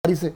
से।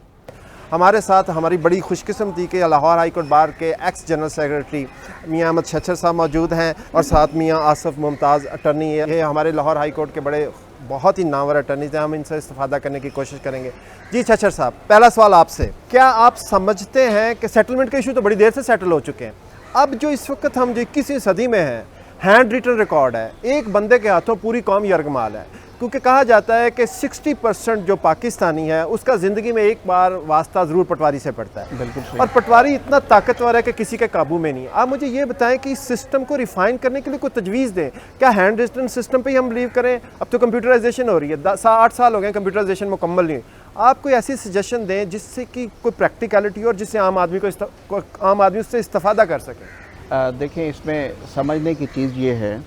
हमारे साथ हमारी बड़ी खुशकिस्मती के लाहौर हाई कोर्ट बार के एक्स जनरल सेक्रेटरी मियां अहमद छच्छर साहब मौजूद हैं और साथ मियां आसिफ मुमताज़ अटर्नी है। ये हमारे लाहौर हाई कोर्ट के बड़े बहुत ही नामवर अटर्नीज़ हैं। हम इनसे इस्तेफादा करने की कोशिश करेंगे। जी छच्छर साहब, पहला सवाल आपसे, क्या आप समझते हैं कि सेटलमेंट के इशू तो बड़ी देर से सेटल हो चुके हैं, अब जो इस वक्त हम जो 21वीं सदी में हैं, हैंड रिटन रिकॉर्ड है, एक बंदे के हाथों पूरी कौम यरगमाल है, क्योंकि कहा जाता है कि 60% जो पाकिस्तानी है उसका ज़िंदगी में एक बार वास्ता ज़रूर पटवारी से पड़ता है। बिल्कुल सही। और पटवारी इतना ताकतवर है कि किसी के काबू में नहीं। आप मुझे ये बताएं कि इस सिस्टम को रिफ़ाइन करने के लिए कोई तजवीज़ दें। क्या हैंड रिटन सिस्टम पे ही हम बिलीव करें? अब तो कंप्यूटराइजेशन हो रही है, 8 साल हो गए कंप्यूटराइजेशन मुकम्मल नहीं। आप कोई ऐसी सजेशन दें जिससे कि कोई प्रैक्टिकलिटी हो और जिससे आम आदमी उससे इस्तेफादा कर सके। देखें, इसमें समझने की चीज़ ये है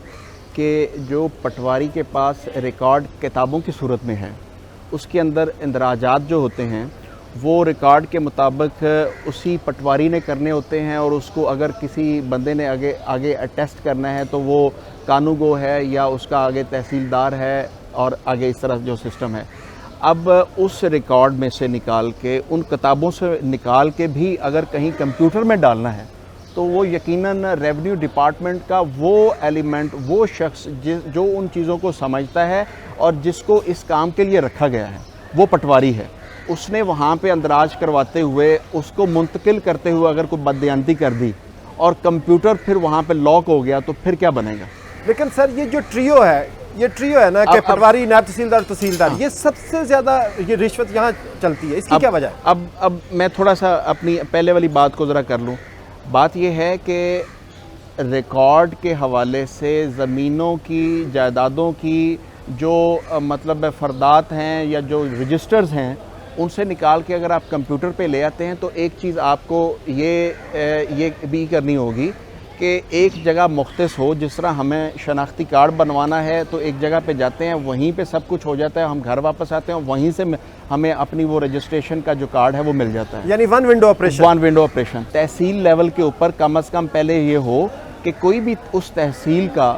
कि जो पटवारी के पास रिकॉर्ड किताबों की सूरत में है, उसके अंदर इंदराजात जो होते हैं वो रिकॉर्ड के मुताबिक उसी पटवारी ने करने होते हैं, और उसको अगर किसी बंदे ने आगे अटेस्ट करना है तो वो कानूगो है या उसका आगे तहसीलदार है, और आगे इस तरह जो सिस्टम है। अब उस रिकॉर्ड में से निकाल के, उन किताबों से निकाल के भी अगर कहीं कंप्यूटर में डालना है तो वो यकीनन रेवेन्यू डिपार्टमेंट का वो एलिमेंट, वो शख्स जो उन चीज़ों को समझता है और जिसको इस काम के लिए रखा गया है, वो पटवारी है। उसने वहाँ पे अंदराज करवाते हुए, उसको मुंतकिल करते हुए अगर कोई बदयांती कर दी और कंप्यूटर फिर वहाँ पे लॉक हो गया तो फिर क्या बनेगा? लेकिन सर ये जो ट्रियो है ना कि पटवारी, नायब तहसीलदार, तहसीलदार, ये सबसे ज़्यादा ये रिश्वत यहाँ चलती है, इसकी क्या वजह है? अब मैं थोड़ा सा अपनी पहले वाली बात को ज़रा कर लूँ। बात यह है कि रिकॉर्ड के हवाले से ज़मीनों की, जायदादों की जो मतलब फ़र्दात हैं या जो रजिस्टर्स हैं, उनसे निकाल के अगर आप कंप्यूटर पे ले आते हैं तो एक चीज़ आपको ये भी करनी होगी कि एक जगह मुख्तस हो। जिस तरह हमें शनाख्ती कार्ड बनवाना है तो एक जगह पे जाते हैं, वहीं पे सब कुछ हो जाता है, हम घर वापस आते हैं, वहीं से हमें अपनी वो रजिस्ट्रेशन का जो कार्ड है वो मिल जाता है। यानी वन विंडो ऑपरेशन। तहसील लेवल के ऊपर कम अज़ कम पहले ये हो कि कोई भी उस तहसील का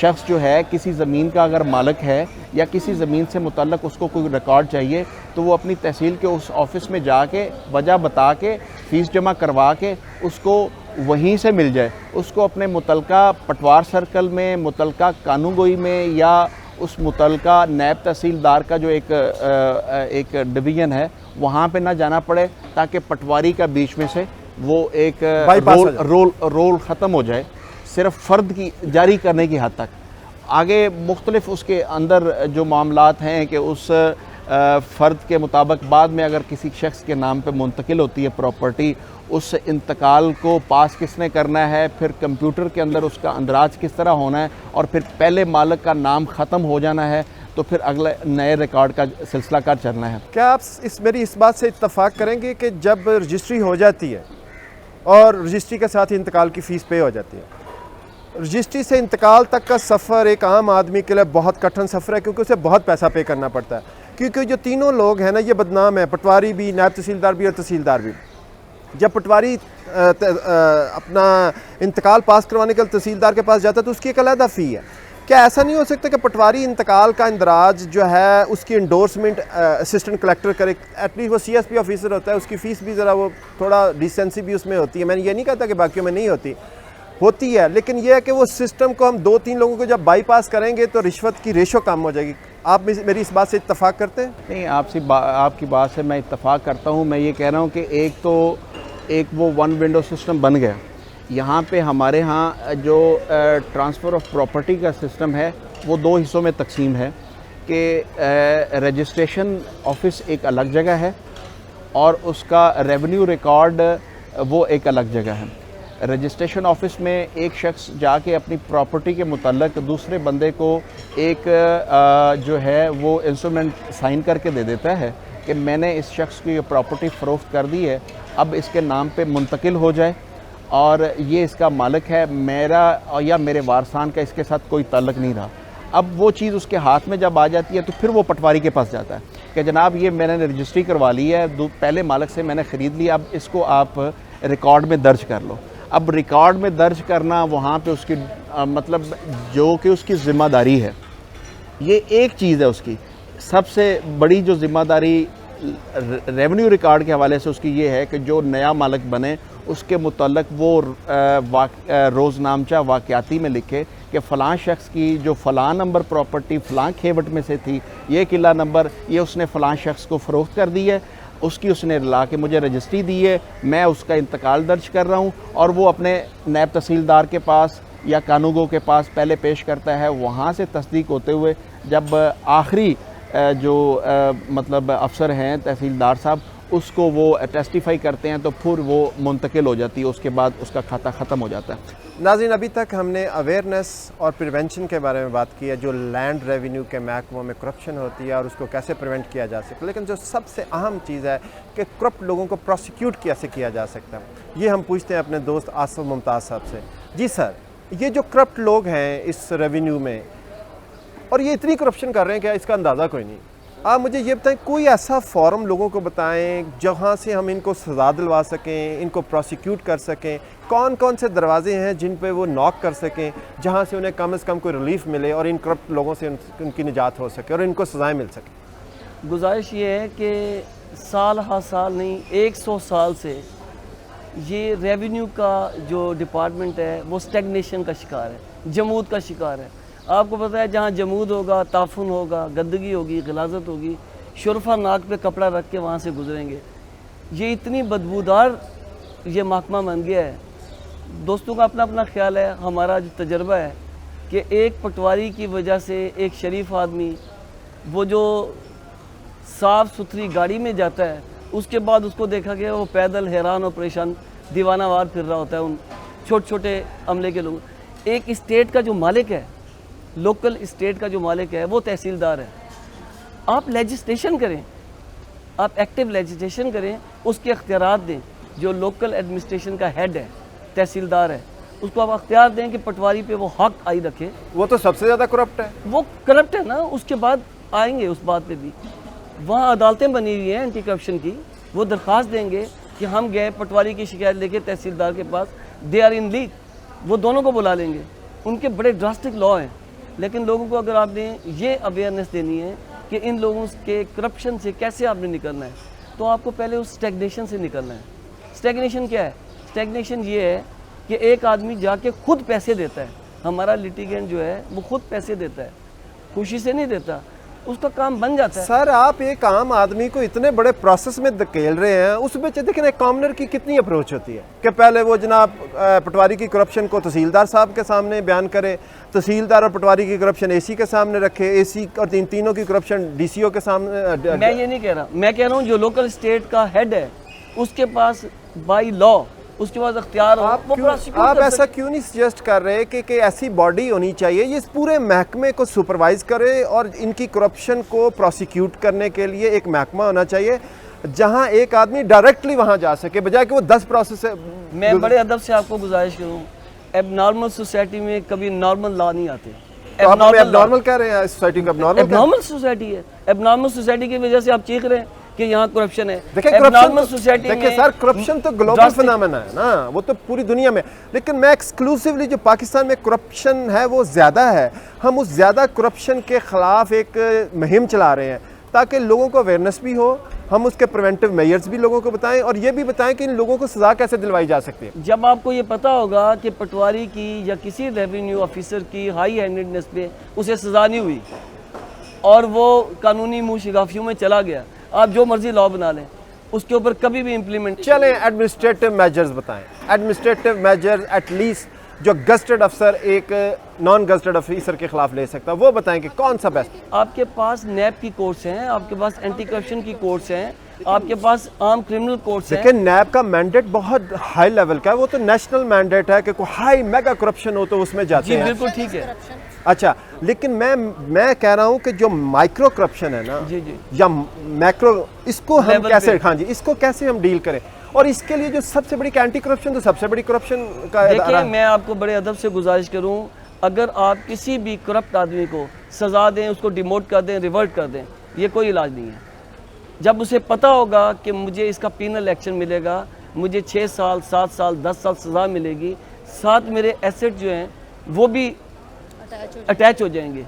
शख्स जो है किसी ज़मीन का अगर मालिक है या किसी ज़मीन से मुतल्लक उसको कोई रिकॉर्ड चाहिए तो वो अपनी तहसील के उस ऑफ़िस में जाके वजह बता के फ़ीस जमा करवा के उसको वहीं से मिल जाए। उसको अपने मुतलका पटवार सर्कल में, मुतलका कानूगोई में, या उस मुतलका नायब तहसीलदार का जो एक डिवीज़न है वहाँ पे ना जाना पड़े, ताकि पटवारी का बीच में से वो एक रोल ख़त्म हो जाए, सिर्फ फ़र्द की जारी करने की हद तक। आगे मुख्तलिफ उसके अंदर जो मामलात हैं कि उस फ़र्द के मुताबिक बाद में अगर किसी शख्स के नाम पे मुंतकिल होती है प्रॉपर्टी, उस इंतकाल को पास किसने करना है, फिर कंप्यूटर के अंदर उसका अंदराज किस तरह होना है, और फिर पहले मालिक का नाम ख़त्म हो जाना है तो फिर अगले नए रिकॉर्ड का सिलसिला कार चलना है। क्या आप मेरी इस बात से इत्तफाक करेंगे कि जब रजिस्ट्री हो जाती है और रजिस्ट्री के साथ ही इंतकाल की फ़ीस पे हो जाती है, रजिस्ट्री से इंतकाल तक का सफ़र एक आम आदमी के लिए बहुत कठिन सफ़र है, क्योंकि उसे बहुत पैसा पे करना पड़ता है, क्योंकि जो तीनों लोग हैं ना ये बदनाम है, पटवारी भी, नायब तहसीलदार भी और तहसीलदार भी। जब पटवारी अपना इंतकाल पास करवाने के लिए तहसीलदार के पास जाता है तो उसकी एक अलग फ़ी है। क्या ऐसा नहीं हो सकता कि पटवारी इंतकाल का इंदराज जो है उसकी इंडोर्समेंट असिस्टेंट कलेक्टर करे? एटलीस्ट वो CSP ऑफिसर होता है, उसकी फ़ीस भी ज़रा वो थोड़ा डिसेंसी भी उसमें होती है। मैंने ये नहीं कहता कि बाकियों में नहीं होती है, लेकिन यह है कि वो सिस्टम को हम 2-3 लोगों को जब बाईपास करेंगे तो रिश्वत की रेशो कम हो जाएगी। आप मेरी इस बात से इत्तफाक करते हैं? नहीं, आपकी बात से मैं इत्तफाक करता हूँ। मैं ये कह रहा हूँ कि एक वो वन विंडो सिस्टम बन गया। यहाँ पे हमारे यहाँ जो ट्रांसफ़र ऑफ प्रॉपर्टी का सिस्टम है वो 2 हिस्सों में तकसीम है कि रजिस्ट्रेशन ऑफिस एक अलग जगह है और उसका रेवेन्यू रिकॉर्ड वो एक अलग जगह है। रजिस्ट्रेशन ऑफिस में एक शख्स जाके अपनी प्रॉपर्टी के मुतल्लक दूसरे बंदे को एक जो है वो इंस्ट्रूमेंट साइन करके दे देता है कि मैंने इस शख्स की ये प्रॉपर्टी फ़रोख्त कर दी है, अब इसके नाम पे मुंतकिल हो जाए और ये इसका मालिक है, मेरा या मेरे वारसान का इसके साथ कोई ताल्लुक़ नहीं रहा। अब वो चीज़ उसके हाथ में जब आ जाती है तो फिर वो पटवारी के पास जाता है कि जनाब ये मैंने रजिस्ट्री करवा ली है, पहले मालिक से मैंने ख़रीद लिया, अब इसको आप रिकॉर्ड में दर्ज कर लो। अब रिकॉर्ड में दर्ज करना वहाँ पे उसकी मतलब जो कि उसकी ज़िम्मेदारी है, ये एक चीज़ है उसकी। सबसे बड़ी जो ज़िम्मेदारी रेवेन्यू रिकॉर्ड के हवाले से उसकी ये है कि जो नया मालिक बने उसके मुतल्लक वो रोज़नामचा वाक़याती में लिखे कि फ़लाँ शख्स की जो फ़लाँ नंबर प्रॉपर्टी फ़लाँ खेवट में से थी, ये किला नंबर ये उसने फ़लाँ शख्स को फ़रोख्त कर दी है, उसकी उसने ला के मुझे रजिस्ट्री दी है, मैं उसका इंतकाल दर्ज कर रहा हूँ और वो अपने नायब तहसीलदार के पास या कानूगो के पास पहले पेश करता है। वहाँ से तस्दीक होते हुए जब आखिरी जो मतलब अफसर हैं तहसीलदार साहब उसको वो टेस्टिफाई करते हैं तो फिर वो मुंतकिल हो जाती है, उसके बाद उसका खाता ख़त्म हो जाता है। नाज़रीन, अभी तक हमने अवेयरनेस और प्रिवेंशन के बारे में बात की है, जो लैंड रेवेन्यू के महकमों में करप्शन होती है और उसको कैसे प्रिवेंट किया जा सकता है। लेकिन जो सबसे अहम चीज़ है कि करप्ट लोगों को प्रोसिक्यूट कैसे किया जा सकता है, ये हम पूछते हैं अपने दोस्त आसिफ मुमताज़ साहब से। जी सर, ये जो करप्ट लोग हैं इस रेवेन्यू में और ये इतनी करप्शन कर रहे हैं क्या इसका अंदाज़ा कोई नहीं। आप मुझे ये बताएं, कोई ऐसा फॉरम लोगों को बताएं जहाँ से हम इनको सज़ा दिलवा सकें, इनको प्रोसिक्यूट कर सकें। कौन कौन से दरवाजे हैं जिन पे वो नॉक कर सकें, जहाँ से उन्हें कम से कम कोई रिलीफ मिले और इन करप्ट लोगों से उनकी निजात हो सके और इनको सज़ाएँ मिल सकें। गुजारिश ये है कि साल हर साल नहीं 100 साल से ये रेवेन्यू का जो डिपार्टमेंट है वो स्टैग्नेशन का शिकार है, जमूद का शिकार है। आपको पता है जहाँ जमूद होगा, ताफुन होगा, गंदगी होगी, गलाजत होगी, शुरफा नाक पे कपड़ा रख के वहाँ से गुजरेंगे। ये इतनी बदबूदार ये महकमा बन गया है। दोस्तों का अपना अपना ख्याल है, हमारा जो तजर्बा है कि एक पटवारी की वजह से एक शरीफ आदमी वो जो साफ़ सुथरी गाड़ी में जाता है उसके बाद उसको देखा गया वो पैदल हैरान और परेशान दीवानावार फिर रहा होता है उन छोटे छोटे अमले के लोग। एक स्टेट का जो मालिक है, लोकल स्टेट का जो मालिक है वो तहसीलदार है। आप लेजिस्लेशन करें, आप एक्टिव लेजिस्लेशन करें, उसके अख्तियारात दें। जो लोकल एडमिनिस्ट्रेशन का हेड है, तहसीलदार है, उसको आप अख्तियार दें कि पटवारी पे वो हक आई रखे। वो तो सबसे ज़्यादा करप्ट है। वो करप्ट है ना, उसके बाद आएंगे उस बात पे भी। वहाँ अदालतें बनी हुई हैं एंटी करप्शन की, वो दरख्वास्त देंगे कि हम गए पटवारी की शिकायत लेके तहसीलदार के पास, दे आर इन लीग, वो दोनों को बुला लेंगे। उनके बड़े ड्रास्टिक लॉ हैं, लेकिन लोगों को अगर आपने ये अवेयरनेस देनी है कि इन लोगों के करप्शन से कैसे आपने निकलना है, तो आपको पहले उस स्टैग्नेशन से निकलना है। स्टैग्नेशन क्या है? स्टैग्नेशन ये है कि एक आदमी जाके खुद पैसे देता है। हमारा लिटिगेंट जो है वो खुद पैसे देता है, खुशी से नहीं देता, उसका काम बन जाता है। सर, आप एक आम आदमी को इतने बड़े प्रोसेस में धकेल रहे हैं, उसमें देखें एक कॉमनर की कितनी अप्रोच होती है कि पहले वो जनाब पटवारी की करप्शन को तहसीलदार साहब के सामने बयान करे, तहसीलदार और पटवारी की करप्शन एसी के सामने रखे, एसी और तीनों की करप्शन डीसीओ के सामने। मैं ये नहीं कह रहा, मैं कह रहा हूँ जो लोकल स्टेट का हेड है उसके पास बाई लॉ उसके बाद अख्तियार हो, आप ऐसा क्यों नहीं सजेस्ट कर रहे कि ऐसी बॉडी होनी चाहिए ये इस पूरे महकमे को सुपरवाइज करे और इनकी करप्शन को प्रोसिक्यूट करने के लिए एक महकमा होना चाहिए जहां एक आदमी डायरेक्टली वहां जा सके, बजाय कि वो 10 प्रोसेस से। मैं बड़े अदब से आपको गुजारिश करूँ, एबनॉर्मल सोसाइटी में कभी नॉर्मल लॉ नहीं आते। एबनॉर्मल कह रहे हैं सोसाइटी को, एबनॉर्मल सोसाइटी है। एबनॉर्मल सोसाइटी की वजह से आप चीख रहे हैं कि यहाँ करप्शन है। देखिए सर, करप्शन तो ग्लोबल फिनोमेना है ना, वो तो पूरी दुनिया में। लेकिन मैं एक्सक्लूसिवली जो पाकिस्तान में करप्शन है वो ज़्यादा है, हम उस ज़्यादा करप्शन के ख़िलाफ़ एक मुहिम चला रहे हैं ताकि लोगों को अवेयरनेस भी हो, हम उसके प्रिवेंटिव मेजर्स भी लोगों को बताएं और ये भी बताएं कि इन लोगों को सज़ा कैसे दिलवाई जा सकती है। जब आपको ये पता होगा कि पटवारी की या किसी रेवेन्यू ऑफिसर की हाई हैंडेडनेस पे उसे सज़ा नहीं हुई और वो कानूनी मुँह शिगाफियों में चला गया, आप जो मर्जी लॉ बना लें, उसके ऊपर कभी भी इम्प्लीमेंट। चलें एडमिनिस्ट्रेटिव मेजर्स बताएं। एडमिनिस्ट्रेटिव मेजर एटलीस्ट जो गस्टेड अफसर एक नॉन गस्टेड ऑफिसर के खिलाफ ले सकता है, वो बताएं कि कौन सा बेस्ट। आपके पास नैब की कोर्ट्स हैं, आपके पास एंटी करप्शन की कोर्ट्स हैं, आपके पास आर्म क्रिमिनल कोर्ट्स हैं। लेकिन नैब का मैंडेट बहुत हाई लेवल का है, वो तो नेशनल मैंडेट है कि कोई हाई मेगा करप्शन हो तो उसमें जाते हैं। जी बिल्कुल ठीक है। अच्छा, लेकिन मैं कह रहा हूँ कि जो माइक्रो करप्शन है ना जी या मैक्रो, इसको हम कैसे, हाँ जी, इसको कैसे हम डील करें? और इसके लिए जो सबसे बड़ी एंटी करप्शन, तो सबसे बड़ी करप्शन का देखिए, मैं आपको बड़े अदब से गुजारिश करूं, अगर आप किसी भी करप्ट आदमी को सज़ा दें, उसको डिमोट कर दें, रिवर्ट कर दें, ये कोई इलाज नहीं है। जब उसे पता होगा कि मुझे इसका पीनल एक्शन मिलेगा, मुझे 6 साल 7 साल 10 साल सज़ा मिलेगी, साथ मेरे एसेट जो हैं वो भी अटैच हो जाएंगे,